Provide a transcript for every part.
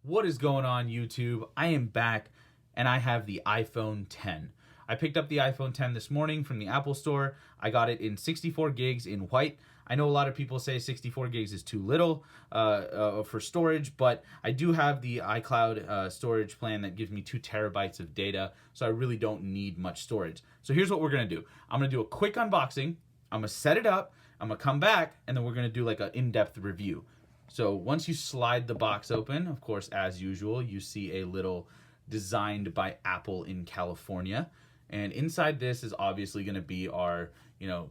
What is going on, YouTube? I am back and I have the iPhone 10. I picked up the iPhone 10 this morning from the Apple Store. I got it in 64 gigs in white. I know a lot of people say 64 gigs is too little for storage, but I do have the iCloud storage plan that gives me 2 terabytes of data, so I really don't need much storage. So here's what we're gonna do. I'm gonna do a quick unboxing, I'm gonna set it up, I'm gonna come back, and then we're gonna do like an in-depth review. So once you slide the box open, of course, as usual, you see a little designed by Apple in California. And inside this is obviously going to be our,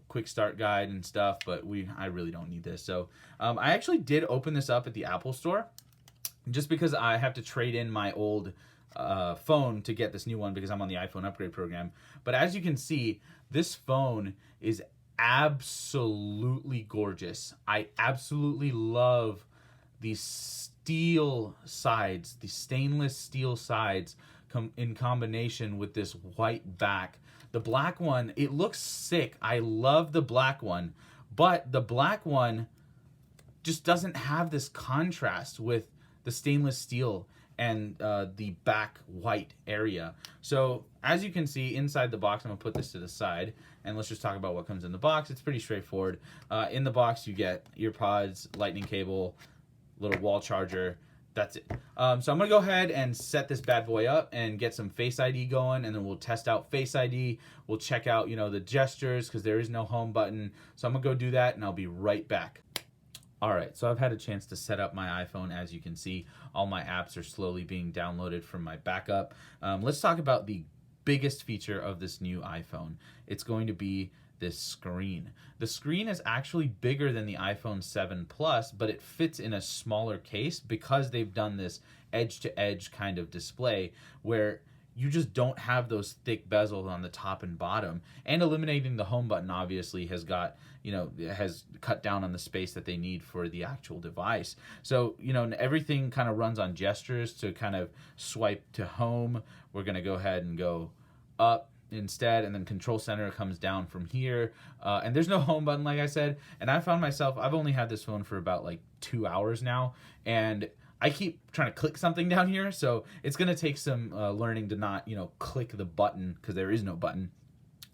quick start guide and stuff, but I really don't need this. So I actually did open this up at the Apple Store just because I have to trade in my old phone to get this new one because I'm on the iPhone upgrade program. But as you can see, this phone is absolutely gorgeous. I absolutely love these steel sides, the stainless steel sides in combination with this white back. The black one, it looks sick. I love the black one, but the black one just doesn't have this contrast with the stainless steel and the back white area. So as you can see inside the box, I'm gonna put this to the side and let's just talk about what comes in the box. It's pretty straightforward. In the box you get earpods, lightning cable, little wall charger. That's it. So I'm gonna go ahead and set this bad boy up and get some Face ID going, and then we'll test out Face ID. We'll check out, the gestures because there is no home button. So I'm gonna go do that and I'll be right back. All right, so I've had a chance to set up my iPhone. As you can see, all my apps are slowly being downloaded from my backup. Let's talk about the biggest feature of this new iPhone. It's going to be this screen. The screen is actually bigger than the iPhone 7 Plus, but it fits in a smaller case because they've done this edge-to-edge kind of display where you just don't have those thick bezels on the top and bottom. And eliminating the home button obviously has got, has cut down on the space that they need for the actual device. So, everything kind of runs on gestures to kind of swipe to home. We're gonna go ahead and go up instead, and then control center comes down from here, and there's no home button, like I said. And I found myself, I've only had this phone for about like 2 hours now, and I keep trying to click something down here, so it's gonna take some learning to not click the button because there is no button.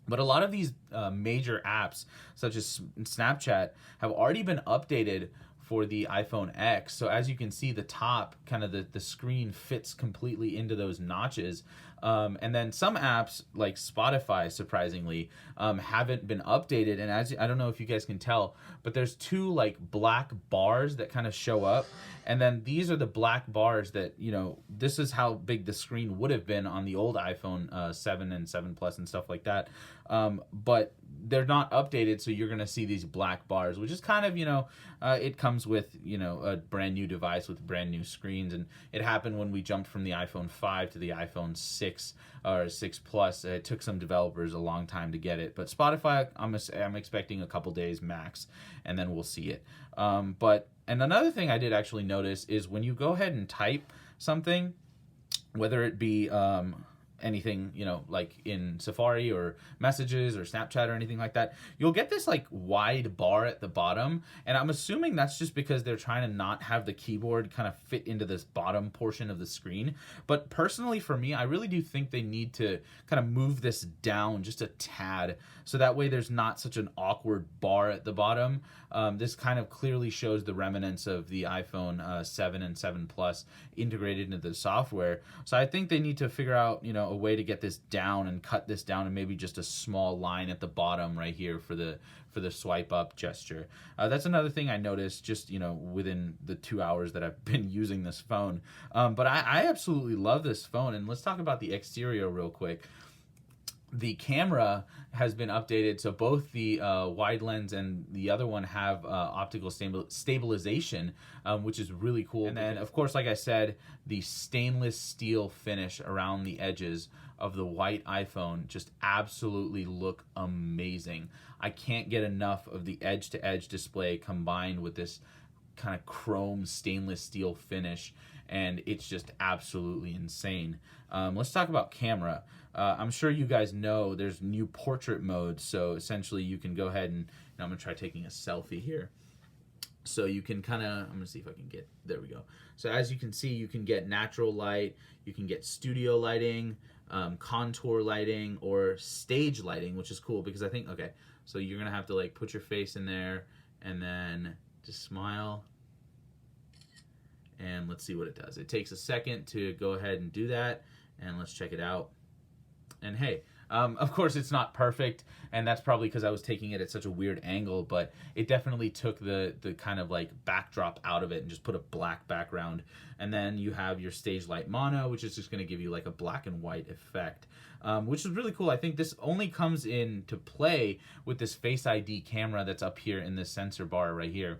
But a lot of these major apps such as Snapchat have already been updated for the iPhone X. So as you can see, the top, kind of the screen fits completely into those notches. And then some apps like Spotify, surprisingly, haven't been updated. And I don't know if you guys can tell, but there's 2 like black bars that kind of show up. And then these are the black bars that, this is how big the screen would have been on the old iPhone 7 and 7 Plus and stuff like that. But they're not updated, so you're going to see these black bars, which is kind of, it comes with, a brand new device with brand new screens. And it happened when we jumped from the iPhone 5 to the iPhone 6 or 6 Plus. It took some developers a long time to get it. But Spotify, I'm expecting a couple days max, and then we'll see it. And another thing I did actually notice is when you go ahead and type something, whether it be anything, like in Safari or Messages or Snapchat or anything like that, you'll get this like wide bar at the bottom. And I'm assuming that's just because they're trying to not have the keyboard kind of fit into this bottom portion of the screen. But personally for me, I really do think they need to kind of move this down just a tad, so that way there's not such an awkward bar at the bottom. This kind of clearly shows the remnants of the iPhone 7 and 7 Plus integrated into the software. So I think they need to figure out, a way to get this down and cut this down, and maybe just a small line at the bottom right here for the swipe up gesture. That's another thing I noticed just, within the 2 hours that I've been using this phone. But I absolutely love this phone. And let's talk about the exterior real quick. The camera has been updated, so both the wide lens and the other one have optical stabilization, which is really cool. And then, of course, like I said, the stainless steel finish around the edges of the white iPhone just absolutely look amazing. I can't get enough of the edge-to-edge display combined with this kind of chrome stainless steel finish, and it's just absolutely insane. Let's talk about camera. I'm sure you guys know there's new portrait mode, so essentially you can go ahead and I'm gonna try taking a selfie here. So you can kind of, I'm gonna see if I can get, there we go. So as you can see, you can get natural light, you can get studio lighting, contour lighting, or stage lighting, which is cool because I think, okay, so you're gonna have to like put your face in there and then just smile. And let's see what it does. It takes a second to go ahead and do that, and let's check it out. And hey, of course it's not perfect, and that's probably because I was taking it at such a weird angle, but it definitely took the kind of like backdrop out of it and just put a black background. And then you have your stage light mono, which is just going to give you like a black and white effect, which is really cool. I think this only comes into play with this Face ID camera that's up here in this sensor bar right here.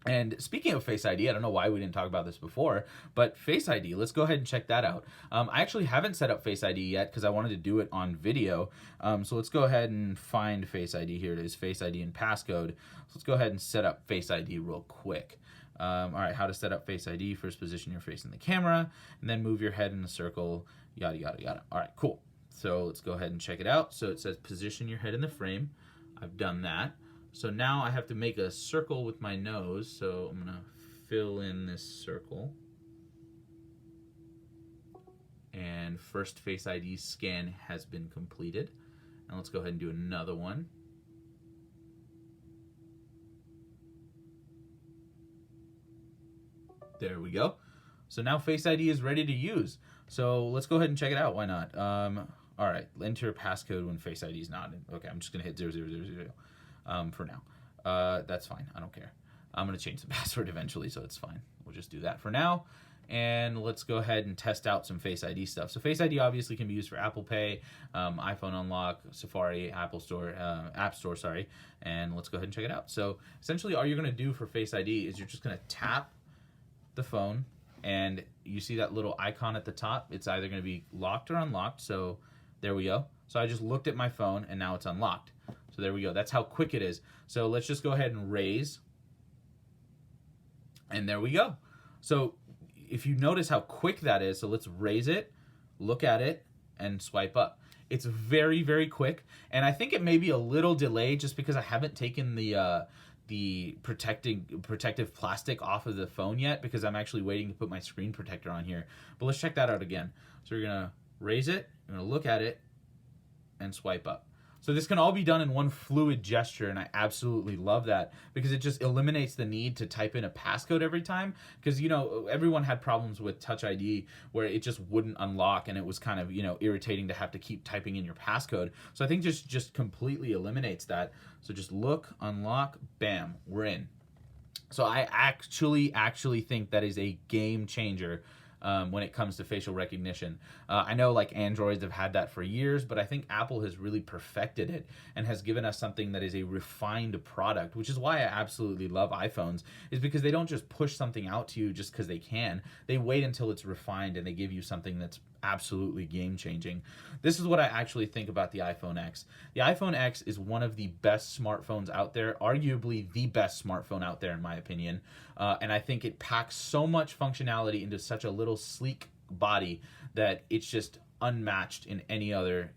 And speaking of Face ID, I don't know why we didn't talk about this before, but Face ID, let's go ahead and check that out. I actually haven't set up Face ID yet because I wanted to do it on video. So let's go ahead and find Face ID. Here it is, Face ID and passcode. So let's go ahead and set up Face ID real quick. All right, how to set up Face ID. First, position your face in the camera, and then move your head in a circle, yada, yada, yada. All right, cool. So let's go ahead and check it out. So it says position your head in the frame. I've done that. So now I have to make a circle with my nose, so I'm going to fill in this circle. And first Face ID scan has been completed. And let's go ahead and do another one. There we go. So now Face ID is ready to use. So let's go ahead and check it out. Why not? All right, enter passcode when Face ID is not in. Okay, I'm just going to hit 0000. For now. That's fine. I don't care. I'm going to change the password eventually, so it's fine. We'll just do that for now. And let's go ahead and test out some Face ID stuff. So Face ID obviously can be used for Apple Pay, iPhone Unlock, Safari, Apple Store, App Store, sorry. And let's go ahead and check it out. So essentially all you're going to do for Face ID is you're just going to tap the phone, and you see that little icon at the top. It's either going to be locked or unlocked. So there we go. So I just looked at my phone, and now it's unlocked. So there we go. That's how quick it is. So let's just go ahead and raise. And there we go. So if you notice how quick that is, so let's raise it, look at it, and swipe up. It's very, very quick. And I think it may be a little delayed just because I haven't taken the protective plastic off of the phone yet, because I'm actually waiting to put my screen protector on here. But let's check that out again. So we're going to raise it, we're going to look at it, and swipe up. So this can all be done in one fluid gesture, and I absolutely love that because it just eliminates the need to type in a passcode every time, because, you know, everyone had problems with Touch ID where it just wouldn't unlock, and it was kind of, you know, irritating to have to keep typing in your passcode. So I think just completely eliminates that. So just look, unlock, bam, we're in. So I actually think that is a game changer when it comes to facial recognition. I know like Androids have had that for years, but I think Apple has really perfected it and has given us something that is a refined product, which is why I absolutely love iPhones, is because they don't just push something out to you just because they can. They wait until it's refined and they give you something that's absolutely game-changing. This is what I actually think about the iPhone X. The iPhone X is one of the best smartphones out there, arguably the best smartphone out there in my opinion, and I think it packs so much functionality into such a little sleek body that it's just unmatched in any other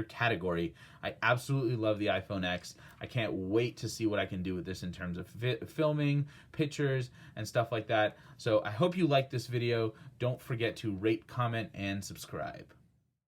category. I absolutely love the iPhone X. I can't wait to see what I can do with this in terms of filming, pictures, and stuff like that. So I hope you liked this video. Don't forget to rate, comment, and subscribe.